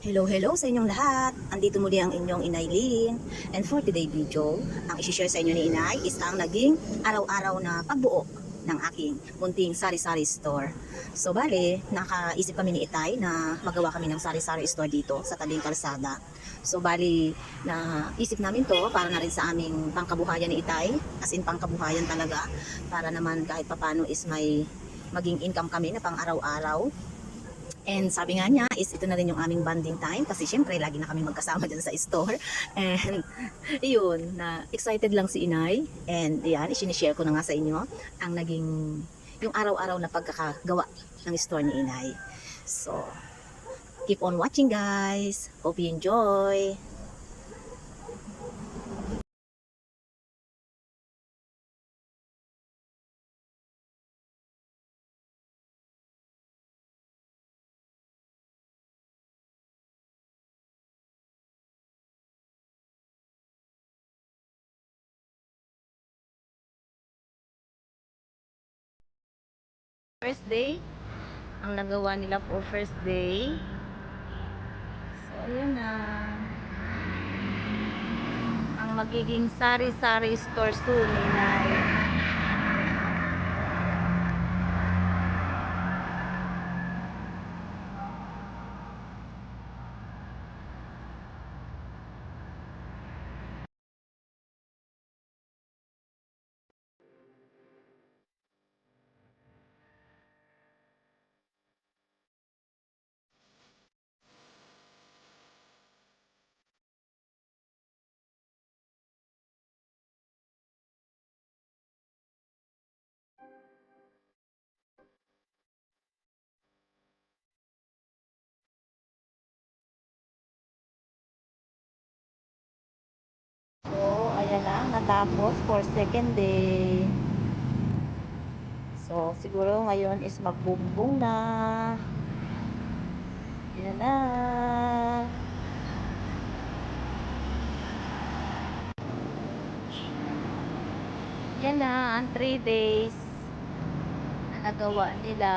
Hello, hello sa inyong lahat. Andito muli ang inyong Inay Lynn. And for today video, ang isi-share sa inyo ni Inay is ang naging araw-araw na pagbuo ng aking munting sari-sari store. So bale, nakaisip kami ni Itay na magawa kami ng sari-sari store dito sa tabing kalsada. So bali, naisip namin to para na rin sa aming pangkabuhayan ni Itay, as in pangkabuhayan talaga, para naman kahit papano is may maging income kami na pang araw-araw. And sabi nga niya is ito na rin yung aming bonding time kasi syempre lagi na kami magkasama dyan sa store. And yun, na excited lang si Inay. And yan, isinishare ko na nga sa inyo ang naging yung araw-araw na pagkakagawa ng store ni Inay. So, keep on watching guys. Hope you enjoy. First day, ang nagawa nila for first day. So, ayun na. Ang magiging sari-sari store soon, Inay. So, ayan na, natapos for second day. So, siguro ngayon is magbumbong na. Ayan na. Yan na, ang 3 days na nagawa nila.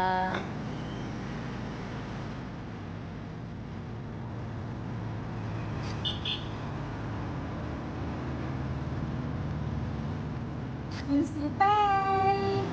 Bye!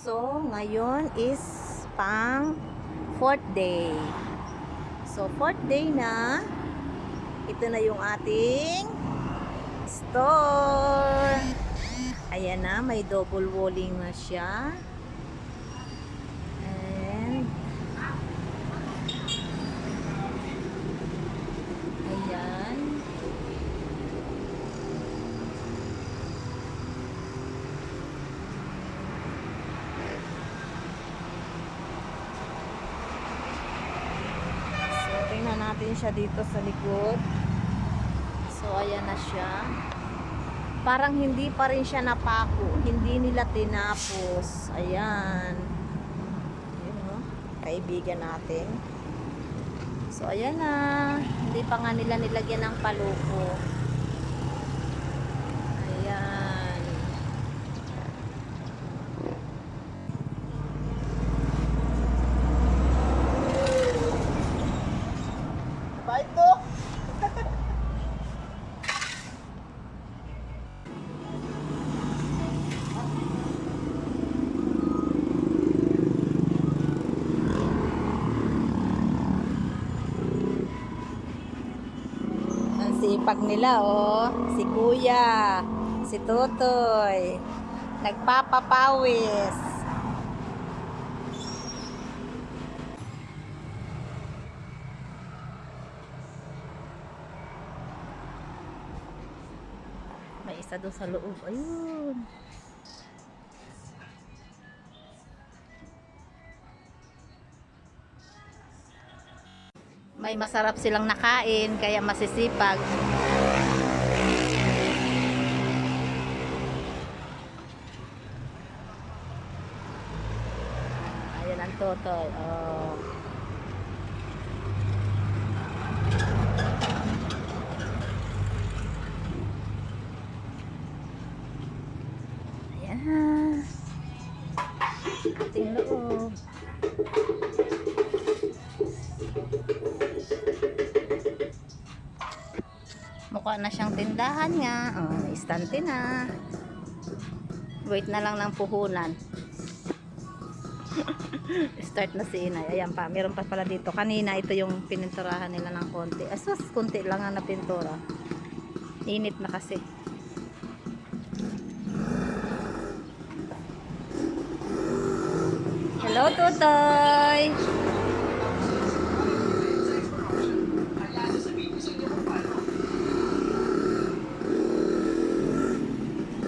So, ngayon is pang 4th day. So, 4th day na. Ito na yung ating store. Ayan na, may double walling na siya. And ayan. So, tingnan natin siya dito sa likod. So, ayan na siya. Parang hindi pa rin siya napako. Hindi nila tinapos. Ayan. Yun, no? Kaibigan natin. So, ayan na. Hindi pa nga nila nilagyan ng paluko. Ayan. Ba ito? Sipag nila, oh. Si Kuya, si Tutoy, nagpapapawis. May isa doon sa loob. Ayun. May masarap silang nakain, kaya masisipag. Ayan ang Totoy. Oh. Ayan. Ating loob. Mukha na siyang tindahan nga. Oh, may istante na. Wait na lang ng puhunan. Start na si Inay. Ayan pa, meron pa pala dito. Kanina ito yung pininturahan nila ng konti. Asos, konti lang nga na pintura. Init na kasi. Hello, Tutoy!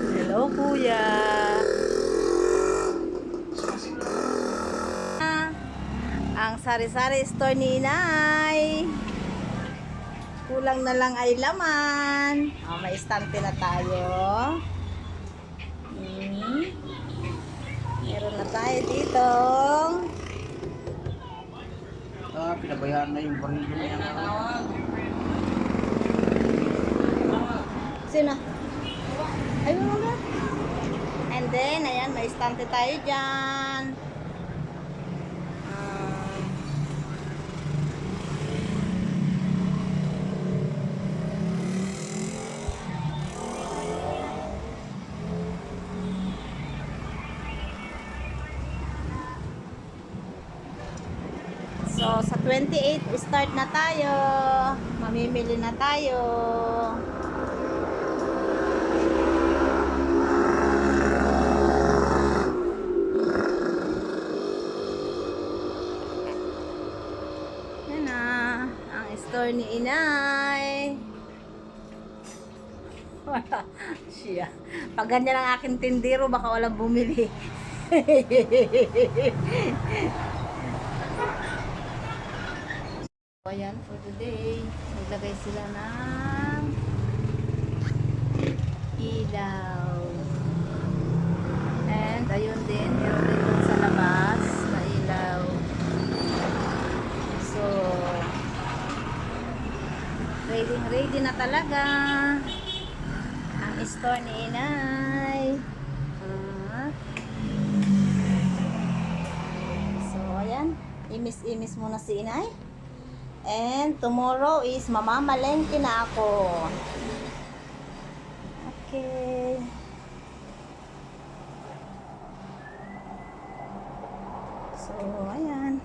Hello, Kuya! Ang sari-sari store ni Inay. Kulang na lang ay laman. Oh, may istante na tayo. Meron na tayo dito. Pinabayaan na yung baril na yan. Sino? Ay, mga. And then, ayan, may istante tayo dyan. So, sa 28, start na tayo. Mamimili na tayo. Yan na, ang store ni Inay. Siya. Pag ganyan ang aking tindero, baka walang bumili. Ayan, for today, naglagay sila ng ilaw. And, ayun din, meron din dun sa labas na ilaw. So, ready na talaga ang store ni Inay. So, ayan, imis-imis muna si Inay. And tomorrow is mamamalengke na ako. Okay. So, ayan.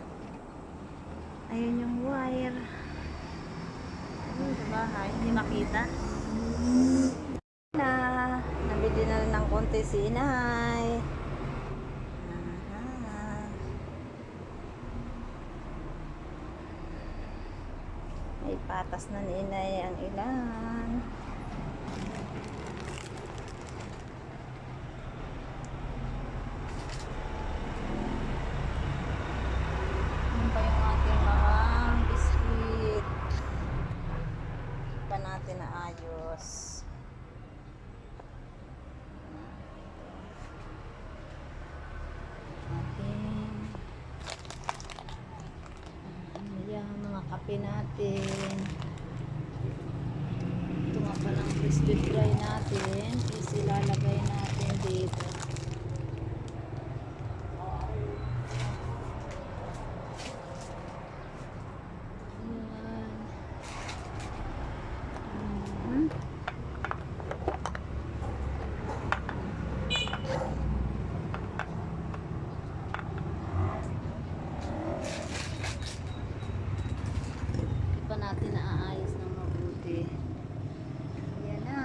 Ayan yung wire. Ayun sa bahay. Hindi makita. Nabili na rin ng konti si Inay. May patas na ni Inay ang ilan. Ano pa yung ating mga biskuit? Pa natin na ayos. open natin. Ito nga palang crispy fry natin is ilalagay natin dito. Pa natin naaayos ng mabuti. Ayan na.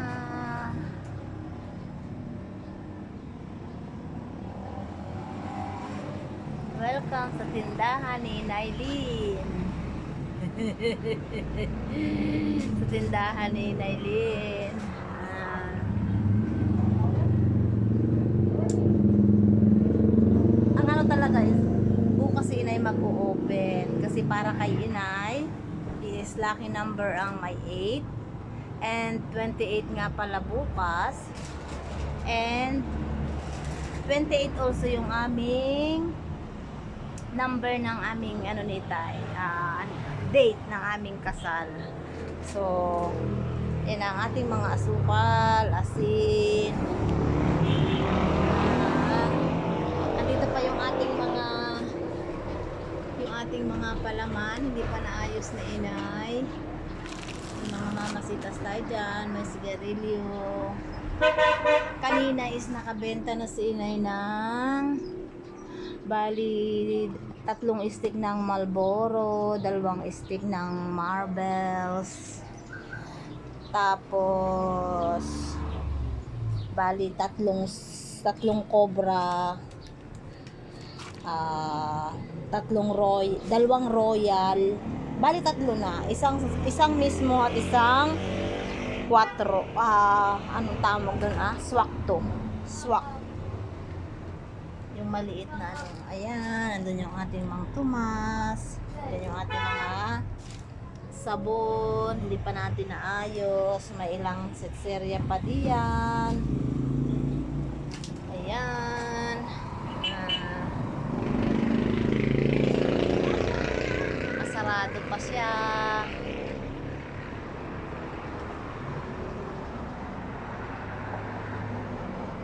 Welcome sa tindahan ni Nailin. Sa tindahan ni Nailin. Ang ano talaga is bukas si Inay mag-o-open kasi para kay Inay is lucky number ang may 8 and 28 nga pala bukas and 28 also yung aming number ng aming ano ni Tay, date ng aming kasal. So yan ang ating mga asukal, asin, andito pa yung ating mga palaman, hindi pa naayos na Inay. May mga mamasitas tayo dyan, may sigarilyo. Kanina is nakabenta na si Inay ng bali 3 stick ng Marlboro, 2 stick ng Marbles, tapos bali 3 Cobra, 2 Royal, bali 3 na, isang mismo at isang 4, anong tawag doon, swak, yung maliit na ano. Ayan, andun yung ating mga tumas, andun yung ating mga sabon, hindi pa natin naayos, may ilang setserya pa diyan. Ayan, masarado pa siya.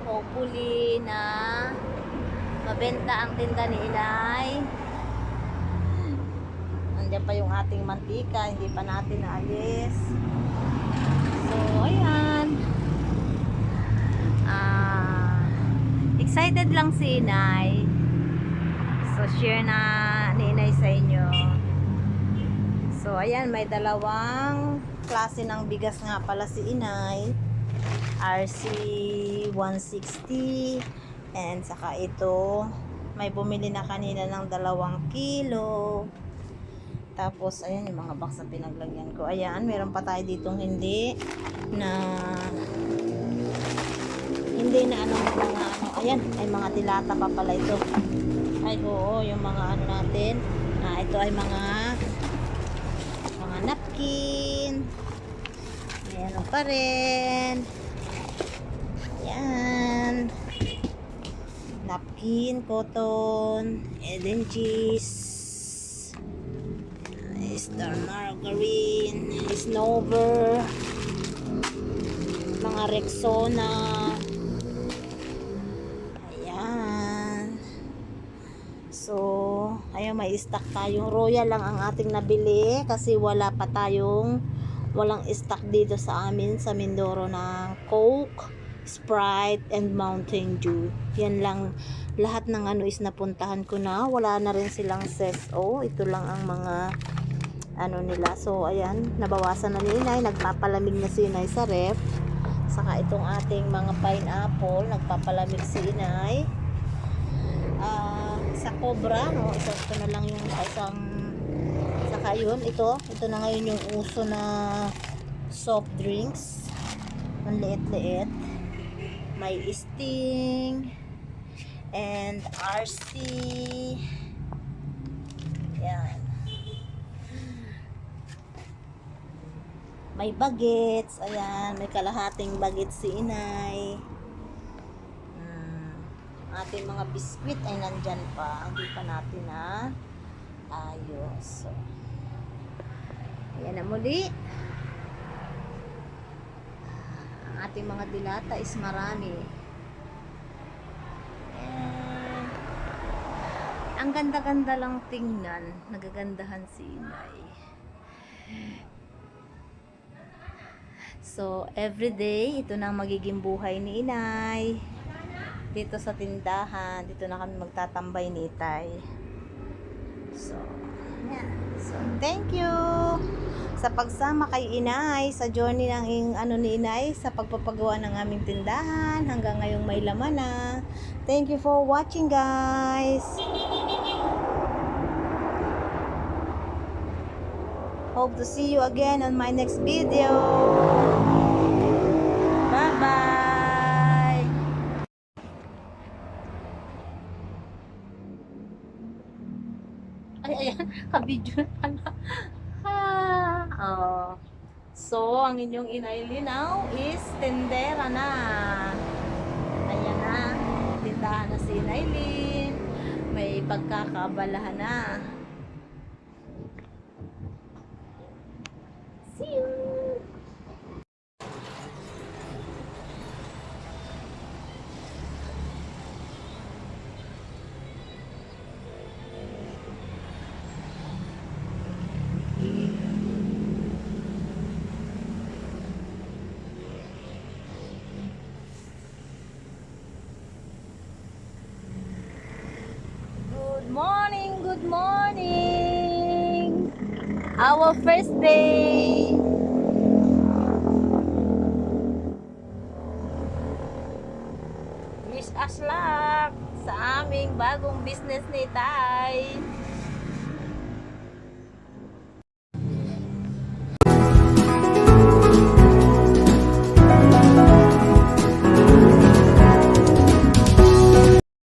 Hopefully na mabenta ang tinda ni Inay. Nandiyan pa yung ating mantika, hindi pa natin naalis. So ayan, excited lang si Inay, so share na ni Inay sa inyo. So ayan, may 2 klase ng bigas nga pala si Inay, RC 160, and saka ito may bumili na kanina ng 2 kilo. Tapos ayan yung mga box na pinaglagyan ko. Ayan, meron pa tayo ditong hindi na ano, mga ano. Ayan, ay mga dilata pa pala ito. Ay oo, yung mga ano natin. Ito ay mga napkin. Ayan pa rin. Ayan, napkin, cotton, Eden cheese, Star margarine, Snover, mga Rexona. Ayan. So, ayun, may stock tayong Royal lang ang ating nabili kasi walang stock dito sa amin sa Mindoro ng Coke, Sprite, and Mountain Dew. Yan lang, lahat ng ano is napuntahan ko na. Wala na rin silang CSO. Ito lang ang mga ano nila. So ayan, nabawasan na ni Inay, nagpapalamig na si Inay sa ref. Saka itong ating mga pineapple, nagpapalamig si Inay. Sa Cobra, no, ito na lang yung isang, saka yun, ito na ngayon yung uso na soft drinks. Ang liit-liit. May Sting and RC. Yan. May bagets. Ayan, may kalahating bagets si Inay. Ating mga biskwit ay nandyan pa. Hindi pa natin na ayos. So, Ayan na muli. Ang ating mga dilata is marami. And, ang ganda-ganda lang tingnan. Nagagandahan si inay. So, everyday, ito na ang magiging buhay ni inay. Dito sa tindahan, dito na kami magtatambay ni Itay. So, yeah. So, thank you sa pagsama kay inay sa journey ng ni inay sa pagpapagawa ng aming tindahan hanggang ngayong may laman na. Thank you for watching, guys. Hope to see you again on my next video. Bye-bye. Ay, ayan, kabidyo na pala. Oh. So, ang inyong inay Linaw is tendera na. Ayan na, tindahan na si Inay Lin. May pagkakaabalahan na. See you! Good morning, good morning. Our first day. Wish us luck sa aming bagong business ni Tay.